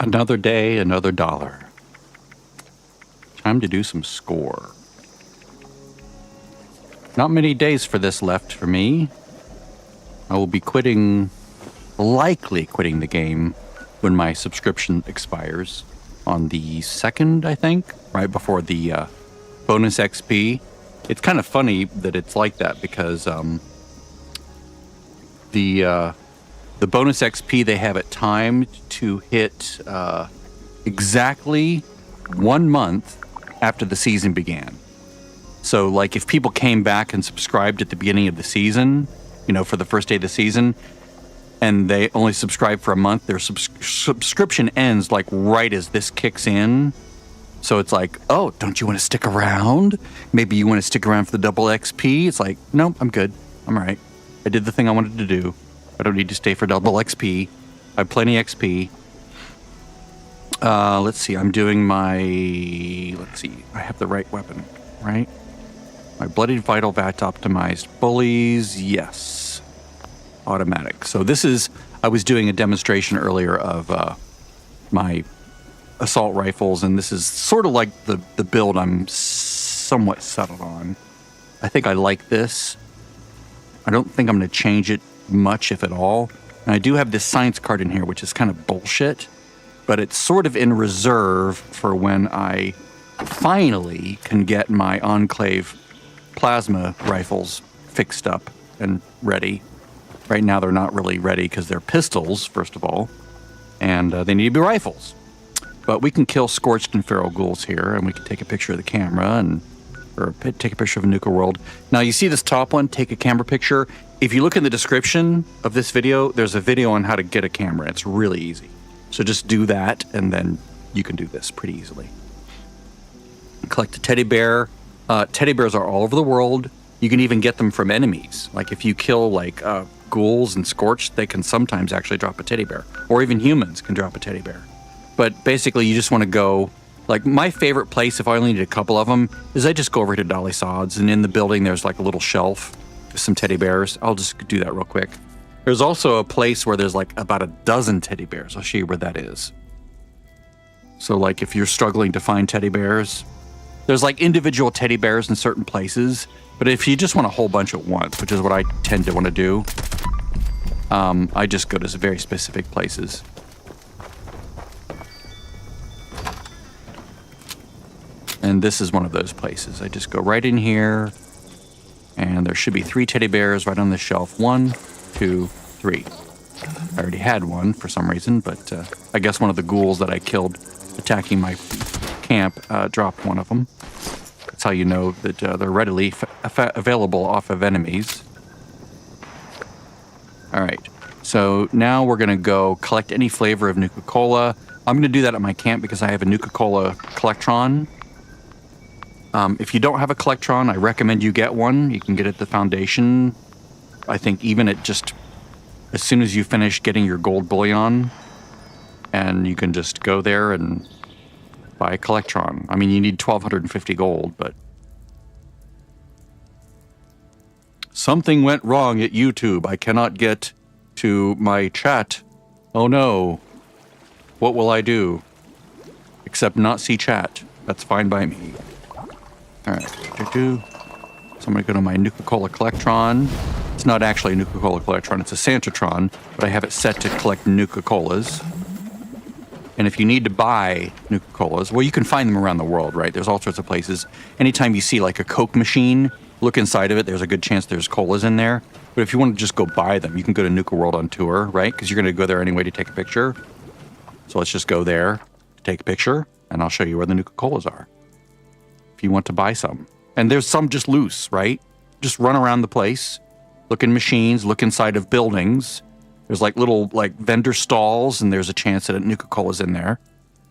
Another day, another dollar. Time to do some score. Not many days for this left for me. I will be likely quitting the game when my subscription expires on the 2nd, I think, right before the bonus XP. It's kind of funny that it's like that because the bonus XP, they have it timed to hit exactly 1 month after the season began. So, like, if people came back and subscribed at the beginning of the season, you know, for the first day of the season, and they only subscribe for a month, their subscription ends, like, right as this kicks in. So it's like, oh, don't you want to stick around? Maybe you want to stick around for the double XP? It's like, no, I'm good. I'm all right. I did the thing I wanted to do. I don't need to stay for double XP. I have plenty XP. Let's see. I'm doing my... Let's see. I have the right weapon, right? My Bloodied Vital VAT optimized bullies. Yes. Automatic. So this is... I was doing a demonstration earlier of my assault rifles, and this is sort of like the build I'm somewhat settled on. I think I like this. I don't think I'm going to change it much, if at all. And I do have this science card in here, which is kind of bullshit, but it's sort of in reserve for when I finally can get my Enclave plasma rifles fixed up and ready. Right now, they're not really ready because they're pistols, first of all, and they need to be rifles. But we can kill scorched and feral ghouls here, and we can take a picture of the camera or take a picture of Nuka World. Now, you see this top one, take a camera picture. If you look in the description of this video, there's a video on how to get a camera. It's really easy. So just do that, and then you can do this pretty easily. Collect a teddy bear. Teddy bears are all over the world. You can even get them from enemies. Like if you kill like ghouls and scorched, they can sometimes actually drop a teddy bear. Or even humans can drop a teddy bear. But basically, you just want to go, like, my favorite place, if I only need a couple of them, is I just go over to Dolly Sods, and in the building, there's like a little shelf with some teddy bears. I'll just do that real quick. There's also a place where there's like about a dozen teddy bears. I'll show you where that is. So, like, if you're struggling to find teddy bears, there's like individual teddy bears in certain places, but if you just want a whole bunch at once, which is what I tend to want to do, I just go to very specific places. And this is one of those places. I just go right in here, and there should be 3 teddy bears right on the shelf. 1, 2, 3. I already had one for some reason, but I guess one of the ghouls that I killed attacking my camp dropped one of them. That's how you know that they're readily available off of enemies. All right, so now we're gonna go collect any flavor of Nuka Cola. I'm gonna do that at my camp because I have a Nuka Cola Collectron. If you don't have a Collectron, I recommend you get one. You can get it at the Foundation. I think even at just as soon as you finish getting your gold bullion, and you can just go there and buy a Collectron. I mean, you need 1,250 gold, but something went wrong at YouTube. I cannot get to my chat. Oh no. What will I do? Except not see chat. That's fine by me. All right, so I'm gonna go to my Nuka Cola Collectron. It's not actually a Nuka Cola Collectron, it's a Santatron, but I have it set to collect Nuka Colas. And if you need to buy Nuka Colas, well, you can find them around the world, right? There's all sorts of places. Anytime you see like a Coke machine, look inside of it, there's a good chance there's colas in there. But if you want to just go buy them, you can go to Nuka World on tour, right? Because you're gonna go there anyway to take a picture. So let's just go there to take a picture, and I'll show you where the Nuka Colas are. You want to buy some. And there's some just loose, right? Just run around the place, look in machines, look inside of buildings. There's like little like vendor stalls, and there's a chance that a Nuka Cola's in there.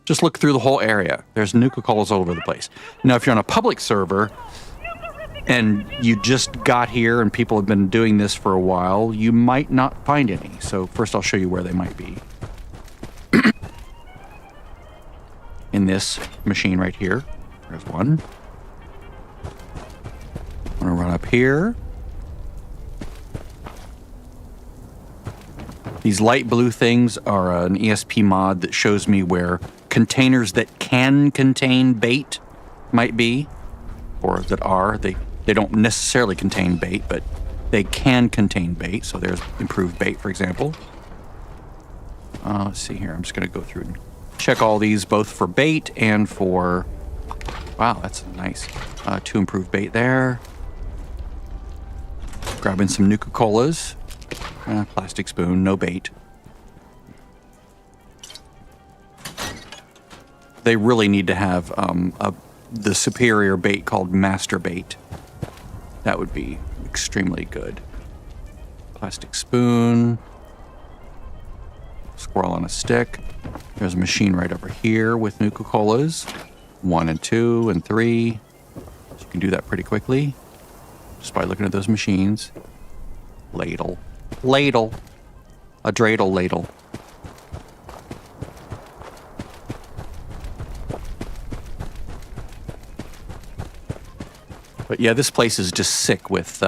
Just look through the whole area. There's Nuka Colas all over the place. Now, if you're on a public server and you just got here and people have been doing this for a while, you might not find any. So first I'll show you where they might be. In this machine right here, there's one. I'm gonna run up here. These light blue things are an ESP mod that shows me where containers that can contain bait might be, or that are. They don't necessarily contain bait, but they can contain bait. So there's improved bait, for example. Let's see here. I'm just going to go through and check all these, both for bait and for... Wow, that's nice. 2 improved bait there. Grabbing some Nuka Colas. Plastic spoon, no bait. They really need to have the superior bait called master bait. That would be extremely good. Plastic spoon. Squirrel on a stick. There's a machine right over here with Nuka Colas. 1 and 2 and 3. So you can do that pretty quickly just by looking at those machines. Ladle. Ladle. A dreidel ladle. But yeah, this place is just sick with,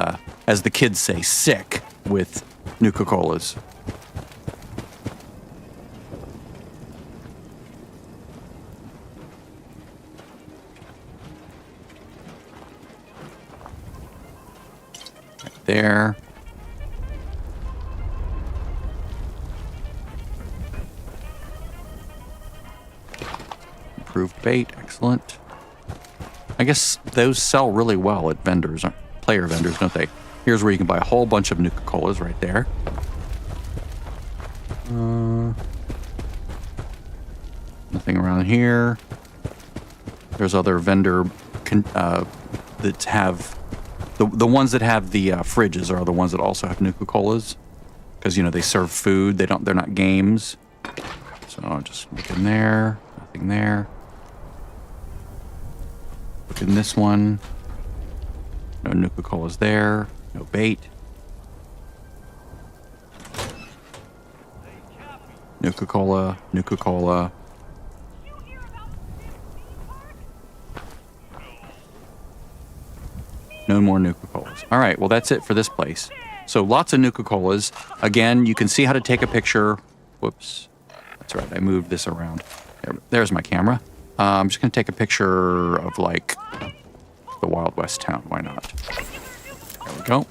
as the kids say, sick with Nuka Colas. Right there. Improved bait, excellent. I guess those sell really well at vendors, player vendors, don't they? Here's where you can buy a whole bunch of Nuka Colas right there. Nothing around here. There's other vendor that have the ones that have the fridges are the ones that also have Nuka Colas, because you know they serve food. They're not games. So I'll just look in there. Nothing there. Look in this one. No Nuka Colas there. No bait. Nuka Cola. Nuka Cola. No more Nuka Colas. All right, well, that's it for this place. So lots of Nuka Colas. Again, you can see how to take a picture. Whoops. That's right, I moved this around. There's my camera. I'm just going to take a picture of, like, the Wild West town. Why not? There we go.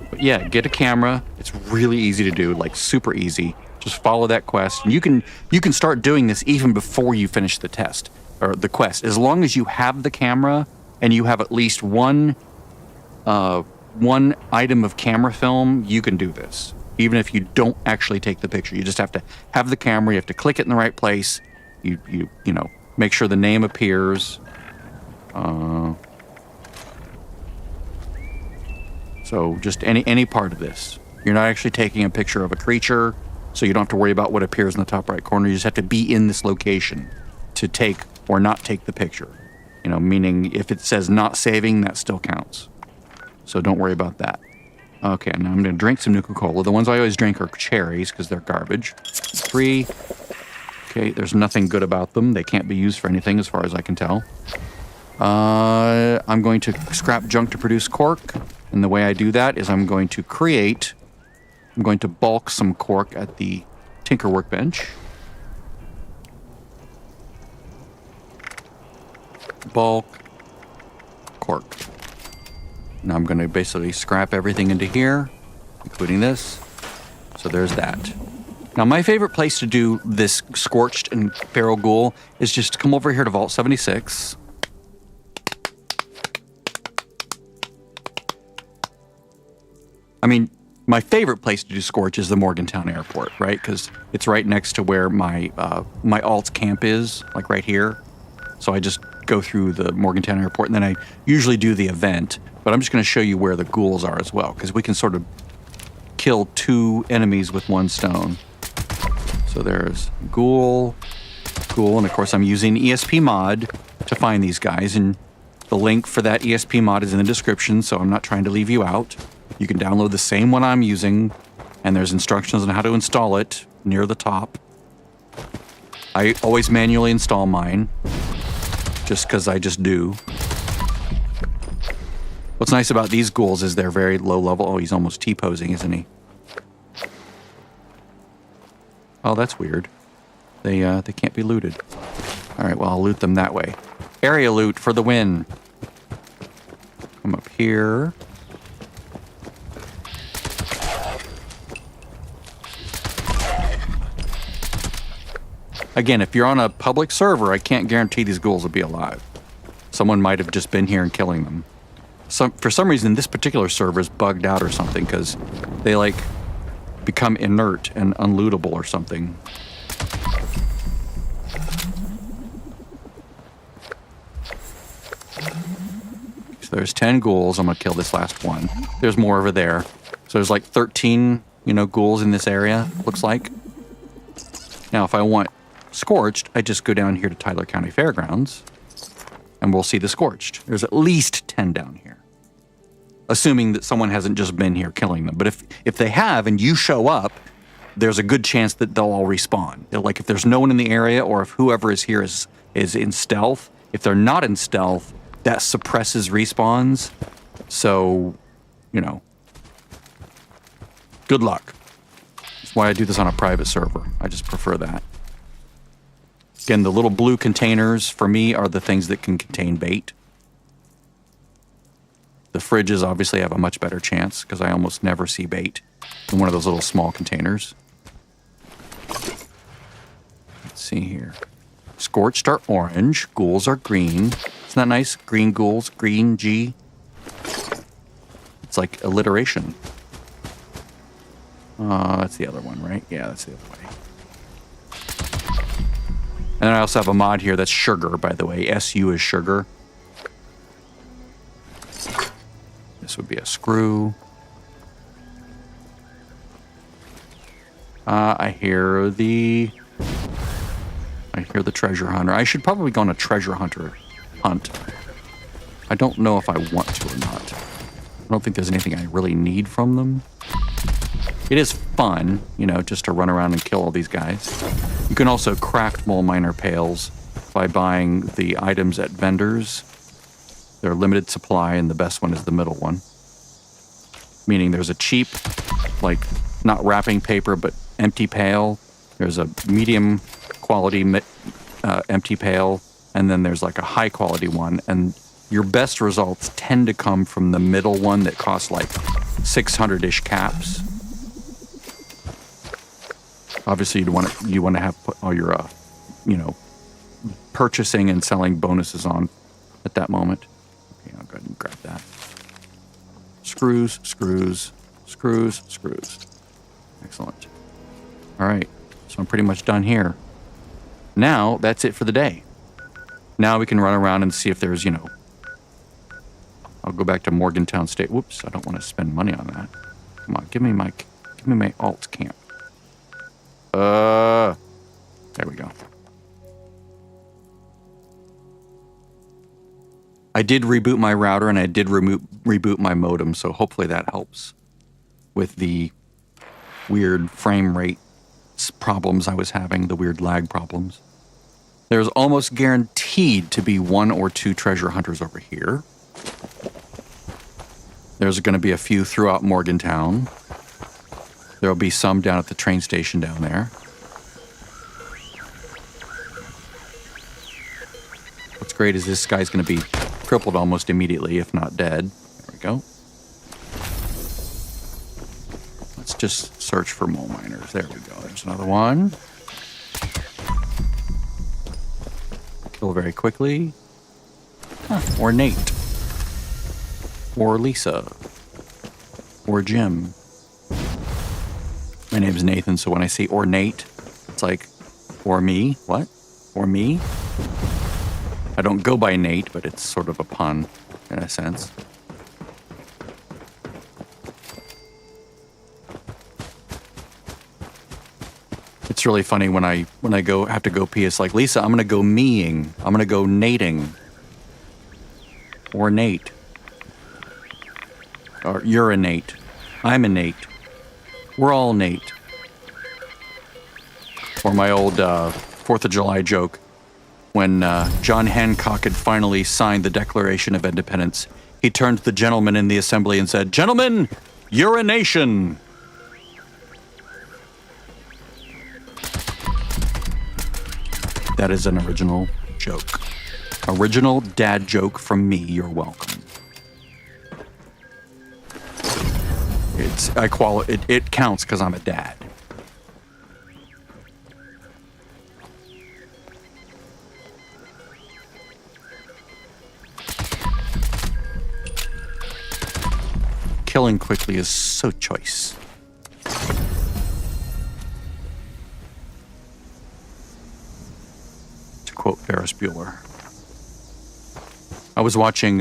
But yeah, get a camera. It's really easy to do, like super easy. Just follow that quest. And you can start doing this even before you finish the test or the quest. As long as you have the camera and you have at least one item of camera film, you can do this. Even if you don't actually take the picture, you just have to have the camera. You have to click it in the right place. You know, make sure the name appears. So just any part of this. You're not actually taking a picture of a creature, so you don't have to worry about what appears in the top right corner. You just have to be in this location to take or not take the picture. You know, meaning if it says not saving, that still counts. So don't worry about that. Okay, now I'm going to drink some Nuka Cola. The ones I always drink are cherries because they're garbage. 3. Okay, there's nothing good about them. They can't be used for anything as far as I can tell. I'm going to scrap junk to produce cork. And the way I do that is I'm going to bulk some cork at the Tinker Workbench. Bulk cork. Now I'm going to basically scrap everything into here, including this. So there's that. Now my favorite place to do this scorched and feral ghoul is just to come over here to Vault 76. I mean, my favorite place to do scorch is the Morgantown Airport, right? Because it's right next to where my alt's camp is, like right here. So I just go through the Morgantown Airport, and then I usually do the event. But I'm just going to show you where the ghouls are as well, because we can sort of kill 2 enemies with 1 stone. So there's ghoul, and of course I'm using ESP mod to find these guys, and the link for that ESP mod is in the description, so I'm not trying to leave you out. You can download the same one I'm using, and there's instructions on how to install it near the top. I always manually install mine, just because I just do. What's nice about these ghouls is they're very low level. Oh, he's almost T-posing, isn't he? Oh, that's weird. They can't be looted. All right, well, I'll loot them that way. Area loot for the win. Come up here. Again, if you're on a public server, I can't guarantee these ghouls will be alive. Someone might have just been here and killing them. For some reason, this particular server is bugged out or something because they, like, become inert and unlootable or something. So there's 10 ghouls. I'm going to kill this last one. There's more over there. So there's like 13, ghouls in this area, looks like. Now, if I want Scorched, I just go down here to Tyler County Fairgrounds, and we'll see the Scorched. There's at least 10 down here. Assuming that someone hasn't just been here killing them. But if they have and you show up, there's a good chance that they'll all respawn. Like if there's no one in the area or if whoever is here is in stealth, if they're not in stealth, that suppresses respawns. So, good luck. That's why I do this on a private server. I just prefer that. Again, the little blue containers for me are the things that can contain bait. The fridges obviously have a much better chance because I almost never see bait in one of those little small containers. Let's see here. Scorched are orange. Ghouls are green. Isn't that nice? Green ghouls. Green G. It's like alliteration. That's the other one, right? Yeah, that's the other way. And then I also have a mod here that's sugar, by the way. SU is sugar. This would be a screw. I hear the treasure hunter. I should probably go on a treasure hunter hunt. I don't know if I want to or not. I don't think there's anything I really need from them. It is fun, just to run around and kill all these guys. You can also craft mole miner pails by buying the items at vendors. They're limited supply, and the best one is the middle one. Meaning there's a cheap, like, not wrapping paper, but empty pail. There's a medium quality empty pail, and then there's like a high quality one. And your best results tend to come from the middle one that costs like 600-ish caps. Obviously, you want to have put all your, purchasing and selling bonuses on at that moment. Okay, I'll go ahead and grab that. Screws, screws, screws, screws. Excellent. All right, so I'm pretty much done here. Now, that's it for the day. Now we can run around and see if there's, I'll go back to Morgantown State. Whoops, I don't want to spend money on that. Come on, give me my alt camp. There we go. I did reboot my router and I did reboot my modem, so hopefully that helps with the weird frame rate problems I was having, the weird lag problems. There's almost guaranteed to be 1 or 2 treasure hunters over here. There's going to be a few throughout Morgantown. There'll be some down at the train station down there. What's great is this guy's going to be crippled almost immediately, if not dead. There we go. Let's just search for mole miners. There we go. There's another one. Kill very quickly. Or Nate. Or Lisa. Or Jim. My name's Nathan, so when I say ornate, it's like, or me? What? Or me? I don't go by Nate, but it's sort of a pun, in a sense. It's really funny when I have to go pee, it's like, Lisa, I'm gonna go meing. I'm gonna go nating. Or Nate. Or you're a Nate. I'm a Nate. We're all Nate. Or my old 4th of July joke. When John Hancock had finally signed the Declaration of Independence, he turned to the gentlemen in the assembly and said, "Gentlemen, you're a nation." That is an original joke. Original dad joke from me. You're welcome. It counts because I'm a dad. Killing quickly is so choice. To quote Ferris Bueller. I was watching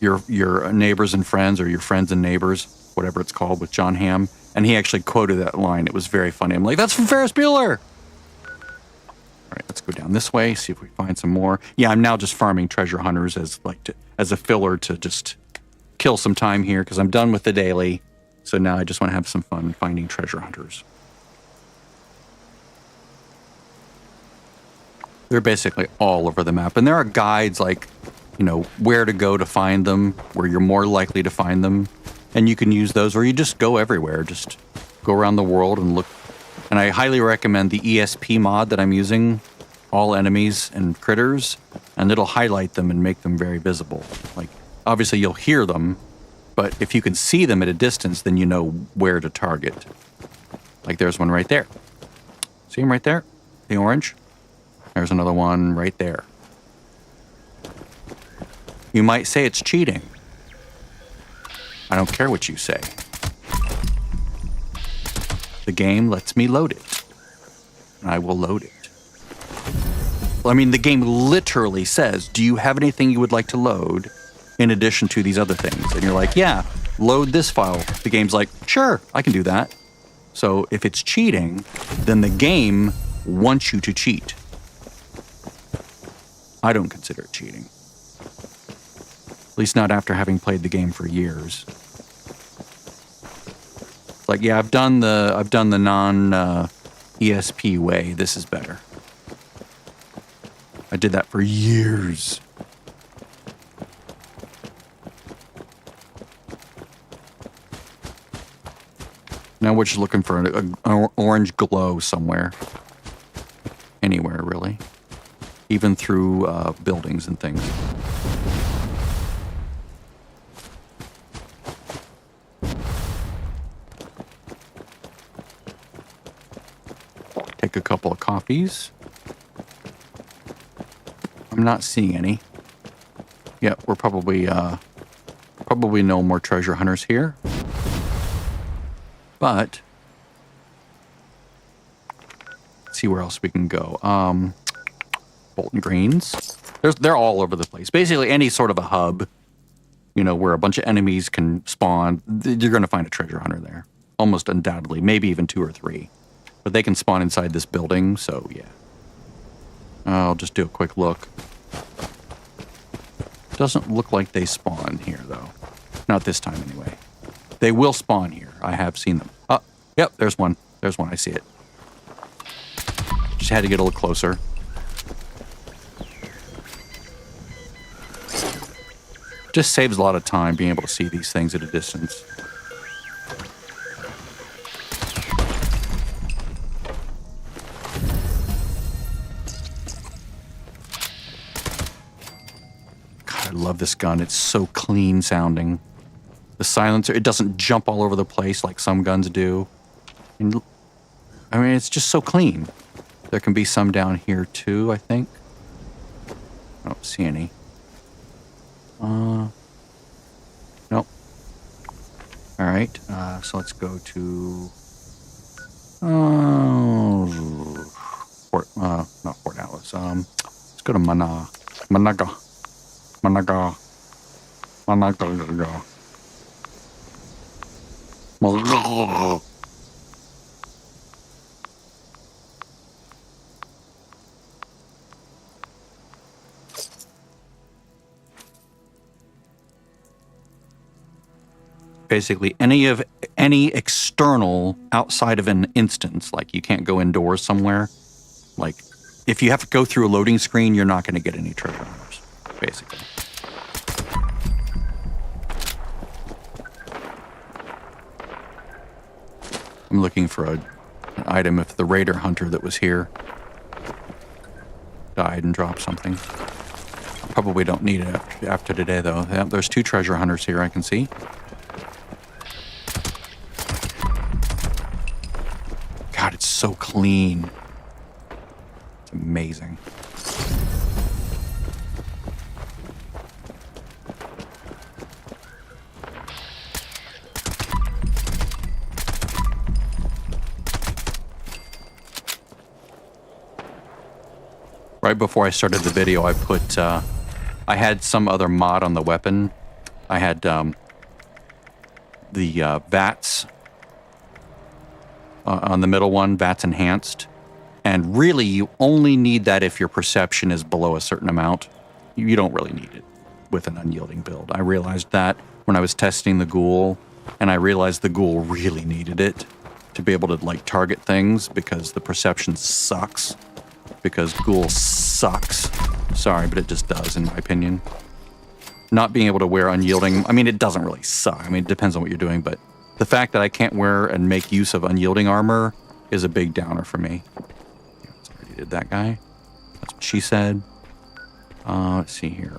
your Neighbors and Friends, or Your Friends and Neighbors, whatever it's called, with John Hamm, and he actually quoted that line. It was very funny. I'm like, that's from Ferris Bueller! All right, let's go down this way, see if we find some more. Yeah, I'm now just farming treasure hunters as a filler to just kill some time here, because I'm done with the daily. So now I just want to have some fun finding treasure hunters. They're basically all over the map. And there are guides like, you know, where to go to find them, where you're more likely to find them. And you can use those, or you just go everywhere. Just go around the world and look. And I highly recommend the ESP mod that I'm using, all enemies and critters, and it'll highlight them and make them very visible. Like, obviously you'll hear them, but if you can see them at a distance, then you know where to target. Like there's one right there. See him right there? The orange? There's another one right there. You might say it's cheating. I don't care what you say. The game lets me load it. And I will load it. I mean, the game literally says, do you have anything you would like to load in addition to these other things? And you're like, yeah, load this file. The game's like, sure, I can do that. So if it's cheating, then the game wants you to cheat. I don't consider it cheating. At least not after having played the game for years. It's like, yeah, I've done the non ESP way. This is better. I did that for years. Now we're just looking for an orange glow somewhere. Anywhere, really. Even through buildings and things. Take a couple of coffees. I'm not seeing any. Yep, we're probably no more treasure hunters here. But let's see where else we can go. Bolton Greens. They're all over the place. Basically, any sort of a hub, you know, where a bunch of enemies can spawn, you're going to find a treasure hunter there. Almost undoubtedly. Maybe even 2 or 3. But they can spawn inside this building, so yeah. I'll just do a quick look. Doesn't look like they spawn here, though. Not this time, anyway. They will spawn here. I have seen them. Oh, yep, there's one. There's one. I see it. Just had to get a little closer. Just saves a lot of time being able to see these things at a distance. God, I love this gun. It's so clean sounding. The silencer, it doesn't jump all over the place like some guns do. And, I mean, it's just so clean. There can be some down here too, I think. I don't see any. Nope. All right. So let's go to not Fort Atlas. Let's go to Managa. Basically, any external outside of an instance, like you can't go indoors somewhere. Like, if you have to go through a loading screen, you're not going to get any treasure hunters, basically. I'm looking for an item if the raider hunter that was here. outside and drop something. Probably don't need it after today, though. Yeah, there's 2 treasure hunters here I can see. God, it's so clean. It's amazing. Right before I started the video, I put, I had some other mod on the weapon. I had the VATS on the middle one, VATS enhanced. And really, you only need that if your perception is below a certain amount. You don't really need it with an unyielding build. I realized that when I was testing the ghoul, and I realized the ghoul really needed it to be able to, like, target things because the perception sucks. Because ghoul sucks. Sorry, but it just does, in my opinion. Not being able to wear unyielding, I mean, it doesn't really suck. I mean, it depends on what you're doing, but the fact that I can't wear and make use of unyielding armor is a big downer for me. Yeah, already did that guy. That's what she said. Let's see here.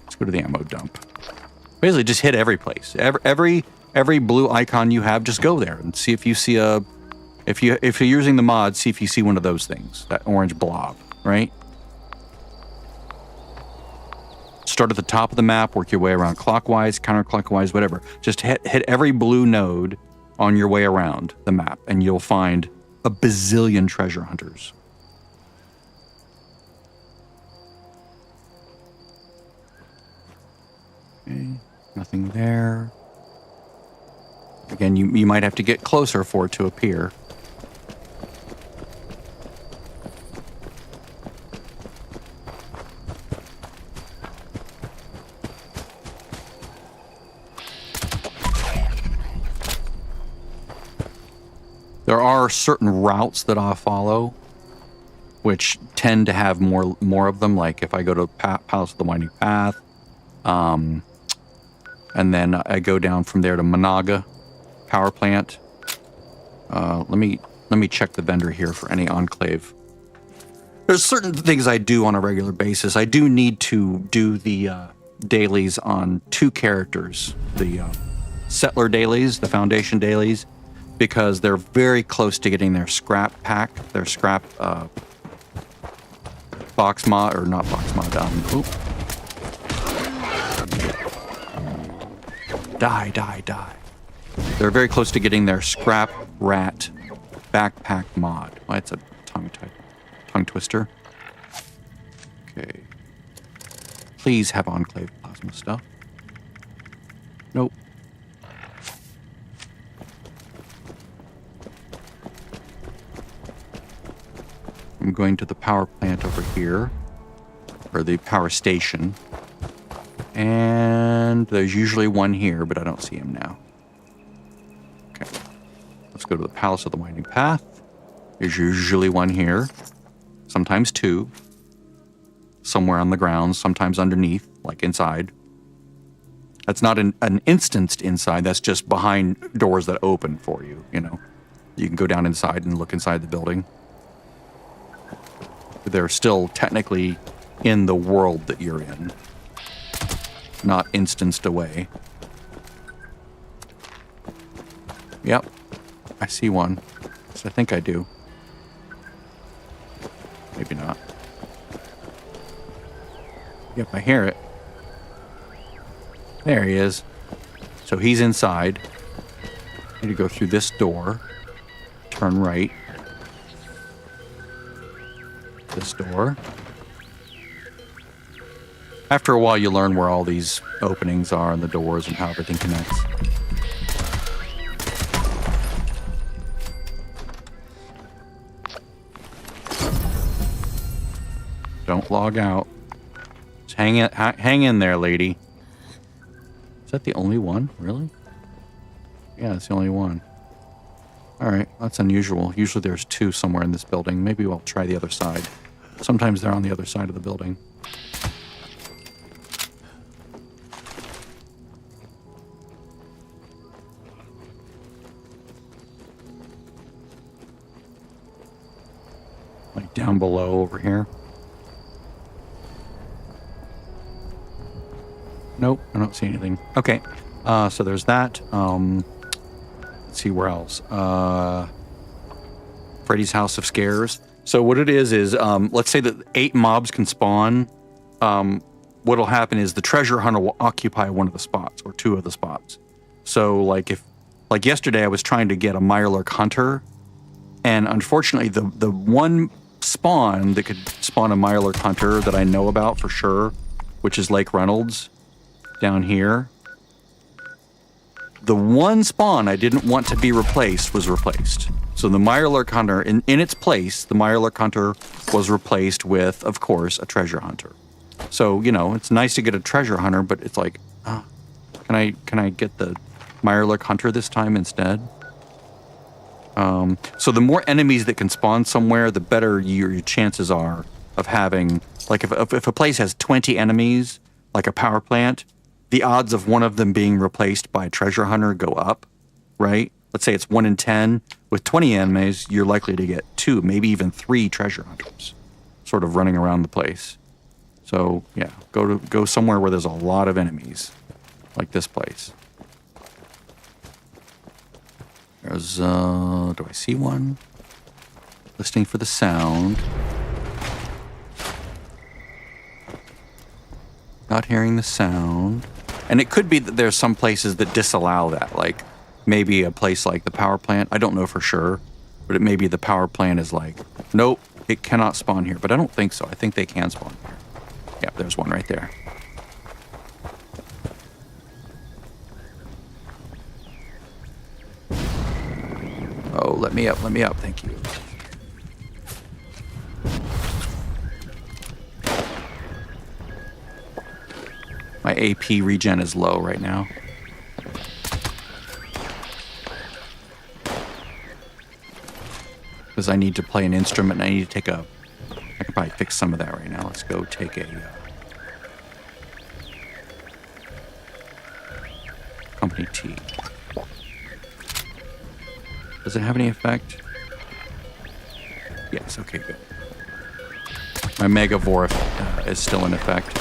Let's go to the ammo dump. Basically, just hit every place. Every blue icon you have, just go there and see if you see a... If you're using the mod, see if you see one of those things, that orange blob, right? Start at the top of the map, work your way around clockwise, counterclockwise, whatever. Just hit every blue node on your way around the map, and you'll find a bazillion treasure hunters. Okay, nothing there. Again, you might have to get closer for it to appear. There are certain routes that I'll follow, which tend to have more of them. Like if I go to Palace of the Winding Path, and then I go down from there to Managa power plant. Let me check the vendor here for any enclave. There's certain things I do on a regular basis. I do need to do the dailies on 2 characters, the settler dailies, the foundation dailies, because they're very close to getting their scrap pack, their scrap box mod, or not box mod, Die. They're very close to getting their scrap rat backpack mod. Well, it's a tongue twister. Okay. Please have enclave plasma stuff. Nope. I'm going to the power plant over here, or the power station, and there's usually one here, but I don't see him now. Okay, let's go to the Palace of the Winding Path. There's usually one here, sometimes 2, somewhere on the grounds, sometimes underneath, like inside. That's not an instanced inside, that's just behind doors that open for you, you know. You can go down inside and look inside the building. They're still technically in the world that you're in, not instanced away. Yep, I see one. So I think I do. Maybe not. Yep, I hear it. There he is. So he's inside. I need to go through this door. Turn right. This door. After a while, you learn where all these openings are and the doors and how everything connects. Don't log out. Just hang in there, lady. Is that the only one? Really? Yeah, it's the only one. Alright, that's unusual. Usually there's 2 somewhere in this building. Maybe we'll try the other side. Sometimes they're on the other side of the building. Like down below over here. Nope, I don't see anything. Okay, so there's that. Let's see where else. Freddy's House of Scares. So what it is let's say that 8 mobs can spawn. What'll happen is the treasure hunter will occupy one of the spots or 2 of the spots. So like yesterday I was trying to get a Mirelurk hunter, and unfortunately the one spawn that could spawn a Mirelurk hunter that I know about for sure, which is Lake Reynolds down here. The one spawn I didn't want to be replaced was replaced. So the Mirelurk hunter, in its place, the Mirelurk hunter was replaced with, of course, a treasure hunter. So, you know, it's nice to get a treasure hunter, but it's like, can I get the Mirelurk hunter this time instead? So the more enemies that can spawn somewhere, the better your chances are of having, like if a place has 20 enemies, like a power plant, the odds of one of them being replaced by a treasure hunter go up, right? Let's say it's 1 in 10. With 20 enemies, you're likely to get 2, maybe even 3 treasure hunters sort of running around the place. So yeah, go somewhere where there's a lot of enemies, like this place. There's, do I see one? Listening for the sound. Not hearing the sound. And it could be that there's some places that disallow that, like maybe a place like the power plant. I don't know for sure, but it may be the power plant is like, nope, it cannot spawn here. But I don't think so. I think they can spawn here. Yeah, there's one right there. Oh, let me up, thank you. My AP regen is low right now. Because I need to play an instrument and I need to take a... I can probably fix some of that right now. Let's go take a... Company T. Does it have any effect? Yes, okay, good. My Megavore is still in effect.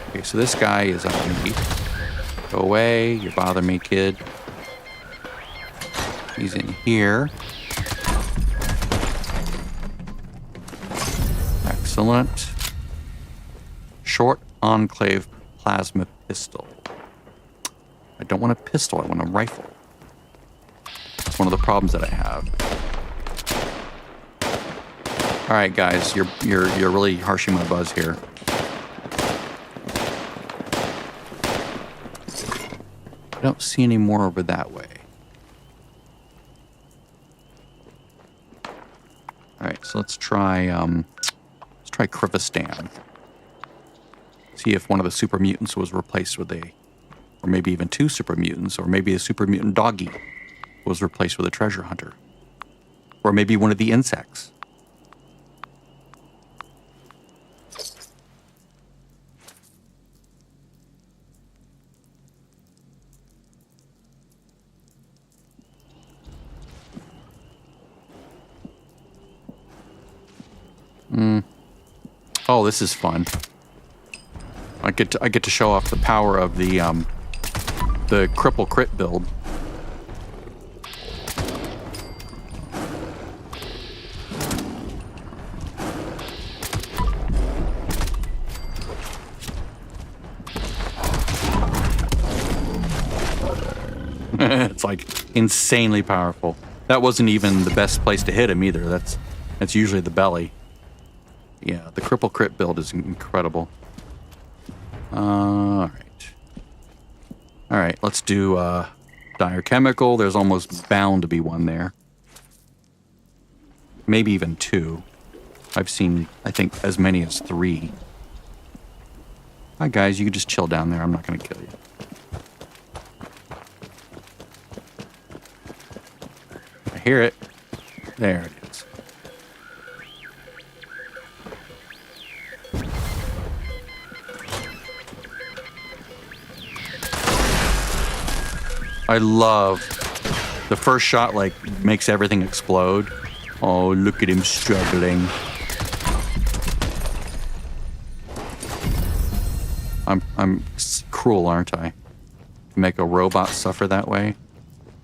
Okay, so this guy is underneath. Go away, you bother me, kid. He's in here. Excellent. Short enclave plasma pistol. I don't want a pistol, I want a rifle. That's one of the problems that I have. All right, guys, you're really harshing my buzz here. I don't see any more over that way. All right, so let's try Krivistan. See if one of the super mutants was replaced with a, or maybe even 2 super mutants, or maybe a super mutant doggy was replaced with a treasure hunter, or maybe one of the insects. Oh, this is fun. I get to show off the power of the cripple crit build. It's like insanely powerful. That wasn't even the best place to hit him either. That's usually the belly. Yeah, the cripple crit build is incredible. All right, let's do dire chemical. There's almost bound to be one there. Maybe even 2. I've seen, I think, as many as 3. Hi, guys, you can just chill down there. I'm not going to kill you. I hear it. There it is. I love the first shot, like, makes everything explode. Oh, look at him struggling. I'm cruel, aren't I? To make a robot suffer that way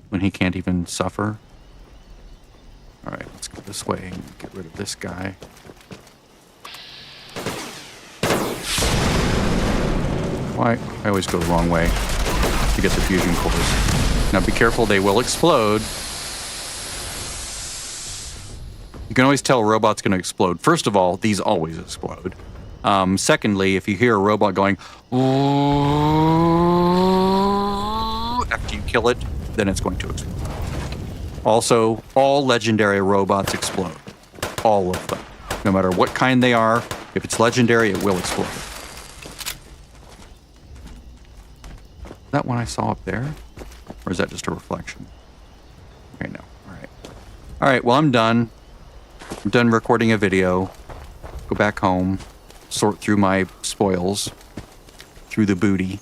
when he can't even suffer. All right, let's go this way and get rid of this guy. Why? I always go the wrong way to get the fusion cores. Now be careful, they will explode. You can always tell a robot's going to explode. First of all, these always explode. Secondly, if you hear a robot going, after you kill it, then it's going to explode. Also, all legendary robots explode. All of them. No matter what kind they are, if it's legendary, it will explode. Is that one I saw up there? Or is that just a reflection? Okay, no. All right. All right, well, I'm done. I'm done recording a video. Go back home. Sort through my spoils. Through the booty.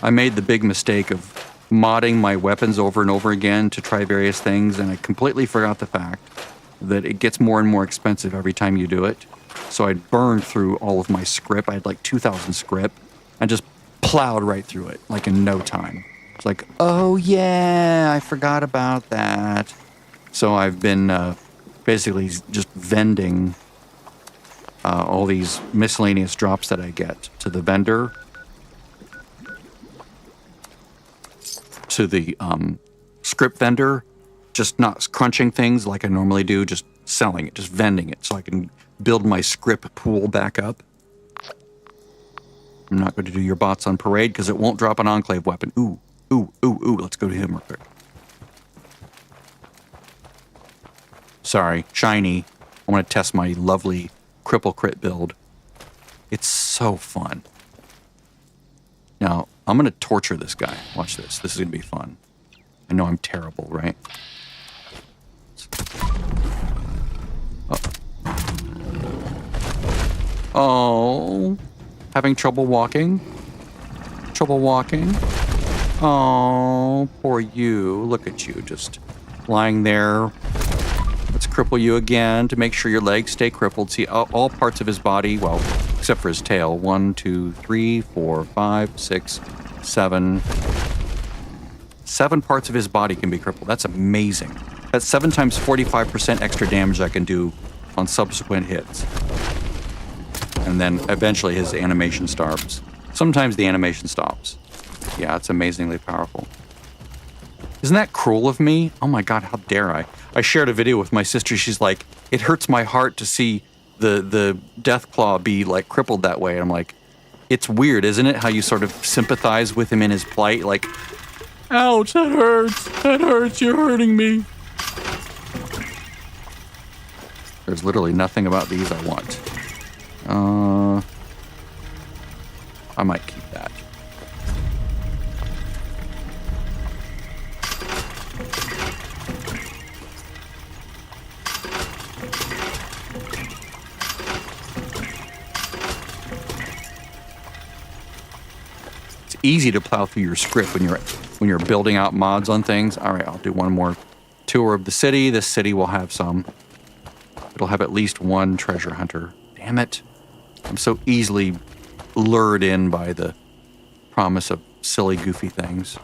I made the big mistake of modding my weapons over and over again to try various things, and I completely forgot the fact that it gets more and more expensive every time you do it. So I burned through all of my script. I had like 2,000 script and just plowed right through it, like in no time. It's like, oh yeah, I forgot about that. So I've been basically just vending all these miscellaneous drops that I get to the vendor, to the script vendor, just not crunching things like I normally do, just selling it, just vending it so I can build my script pool back up. I'm not going to do your bots on parade because it won't drop an enclave weapon. Ooh, ooh, ooh, ooh. Let's go to him real quick. Sorry, shiny. I want to test my lovely cripple crit build. It's so fun. Now, I'm going to torture this guy. Watch this. This is going to be fun. I know I'm terrible, right? Oh. Having trouble walking? Trouble walking? Oh, poor you. Look at you, just lying there. Let's cripple you again to make sure your legs stay crippled. See, all parts of his body, well, except for his tail. 1, 2, 3, 4, 5, 6, 7. 7 parts of his body can be crippled. That's amazing. That's 7 times 45% extra damage I can do on subsequent hits. And then eventually his animation stops. Sometimes the animation stops. Yeah, it's amazingly powerful. Isn't that cruel of me? Oh my God, how dare I? I shared a video with my sister. She's like, it hurts my heart to see the Deathclaw be like crippled that way. And I'm like, it's weird, isn't it? How you sort of sympathize with him in his plight. Like, ouch, that hurts. That hurts. You're hurting me. There's literally nothing about these I want. I might keep that. It's easy to plow through your script when you're building out mods on things. All right, I'll do one more tour of the city. This city will have some. It'll have at least one treasure hunter. Damn it. I'm so easily lured in by the promise of silly, goofy things.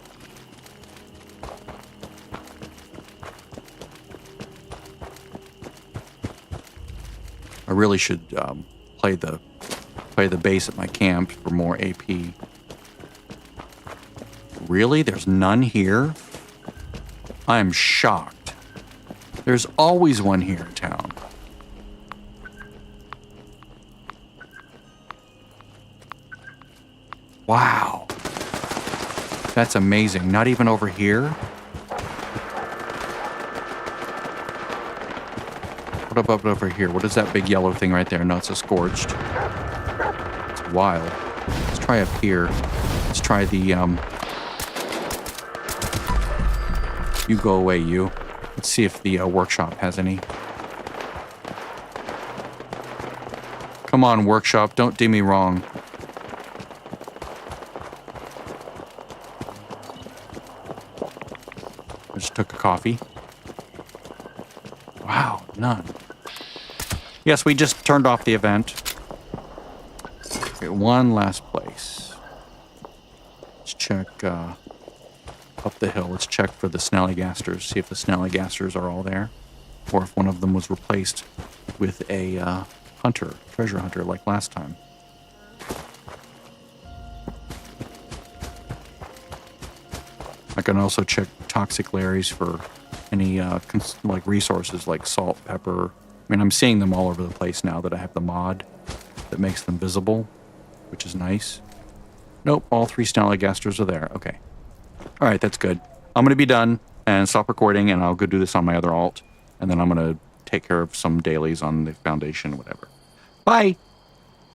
I really should play the bass at my camp for more AP. Really? There's none here? I am shocked. There's always one here in town. Wow. That's amazing. Not even over here? What about over here? What is that big yellow thing right there? No, it's a scorched. It's wild. Let's try up here. Let's try the, You go away, you. Let's see if the workshop has any. Come on, workshop. Don't do me wrong. just took a coffee. Wow, none. Yes, we just turned off the event. Okay, one last place. Let's check up the hill. Let's check for the snallygasters. See if the snallygasters are all there. Or if one of them was replaced with a hunter, treasure hunter, like last time. I can also check toxic Larrys for any like resources like salt, pepper. I mean, I'm seeing them all over the place now that I have the mod that makes them visible, which is nice. Nope, all 3 snallygasters are there. Okay. All right, that's good. I'm going to be done and stop recording, and I'll go do this on my other alt, and then I'm going to take care of some dailies on the foundation, whatever. Bye!